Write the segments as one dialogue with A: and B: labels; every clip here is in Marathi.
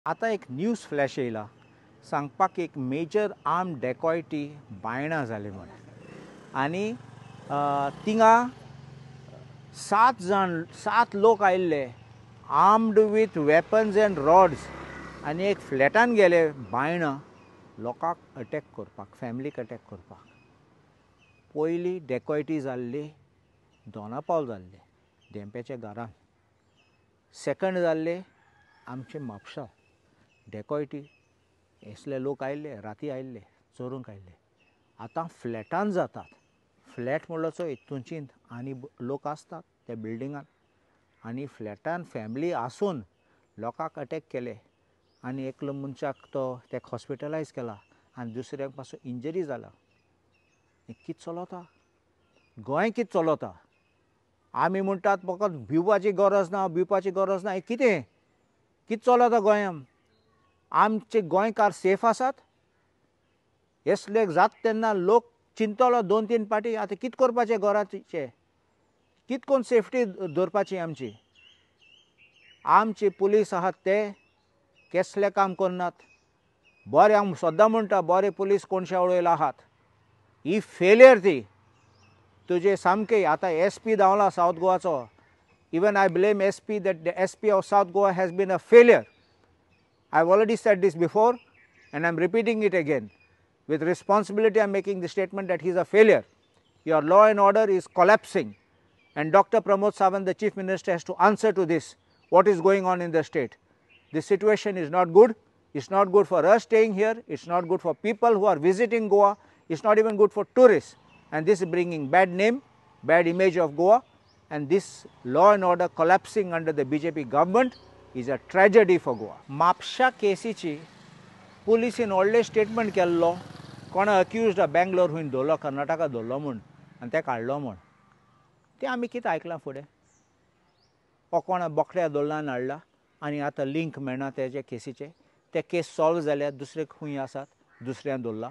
A: आता एक न्यूज फ्लॅश येयला सांगपाक एक मेजर आर्म डेकॉयटी बायणां जाली म्हण आनी थिंगा 7 लोक आयिल्ले armed with weapons end rods आनी एक फ्लॅटान गेले बायणां लोकांक अटॅक करपाक फॅमिलीक अटॅक करपाक. पयली डेकॉयटी जाल्ली दोनापावल जाल्ली धेंपेच्या घरान. सेकंड जाल्ले आमचे म्हापसा डेकॉयटी असले लोक आयिल्ले राती आयिल्ले चोरूंक आयिल्ले. आतां फ्लॅटान जातात. फ्लॅट म्हणलो चो हितूंचींत आनी लोक आसतात त्या बिल्डिंगान आनी फ्लॅटान फॅमिली आसून लोकांक अटॅक केले आनी एकलो मनशाक ताका हॉस्पिटलायज केला आनी दुसऱ्याक पासून इंजरी जाला. कितें चलता गोंय कितें चलता? आमी म्हणटात फकत भिवपाची गरज ना हें कितें चलता गोंयांत? आमचे गोंयकार सेफ आसात? असले जाता तेन्ना लोक चिंतलो 2-3 पाटी आतां कितें करपाचें घराचें? कितें करून सेफ्टी दवरपाची आमची? आमचे पुलीस आहात ते कसलें काम करनात. बरें हांव सद्दां म्हणटा बरे पुलीस कोणशे उडयले आहात. ही फेलियर ती तुजे सामकें. आतां SP धांवला सावथ गोवाचो. Even I blame SP that the SP of South Goa has been a failure. I've already said this before and I'm repeating it again. With responsibility I'm making the statement that he's a failure. Your law and order is collapsing and Dr. Pramod Sawant, the Chief Minister, has to answer to this. What is going on in the state? This situation is not good. It's not good for us staying here. It's not good for people who are visiting Goa. It's not even good for tourists. And this is bringing bad name, bad image of Goa. And this law and order collapsing under the BJP government is a tragedy for Goa. म्हापशा केसीची पुलिसीन व्हडलें स्टेटमेंट केल्लो कोणा अक्युज्ड बेंगलोर हून दवरलो कर्नाटका दवरलो म्हूण आनी ते काडलो म्हूण. तें आमी कितें आयकलां फुडें? हो कोणा बोकड्या दवरला हाडला आनी आतां लिंक मेळना तेजे केसीचे. ते केस सॉल्व जाल्यार दुसरे खंय आसात दुसऱ्यान दवरला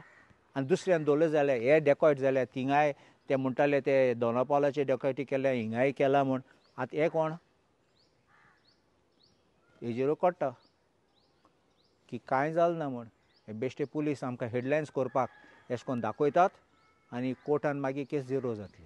A: आनी दुसऱ्यान दवरले जाल्यार हे डेकॉयट जाल्यार थिंगाय ते म्हणटाले ते दोनापावलाचे डेकॉयटी केल्या हिंगाय केला म्हूण. आतां हे कोण? हेजेरूय कळटा की कांय जालें ना म्हूण. हे बेश्टे पुलीस आमकां हेडलायन्स करपाक अशें करून दाखयतात आनी कोर्टान मागीर केस झिरो जातली.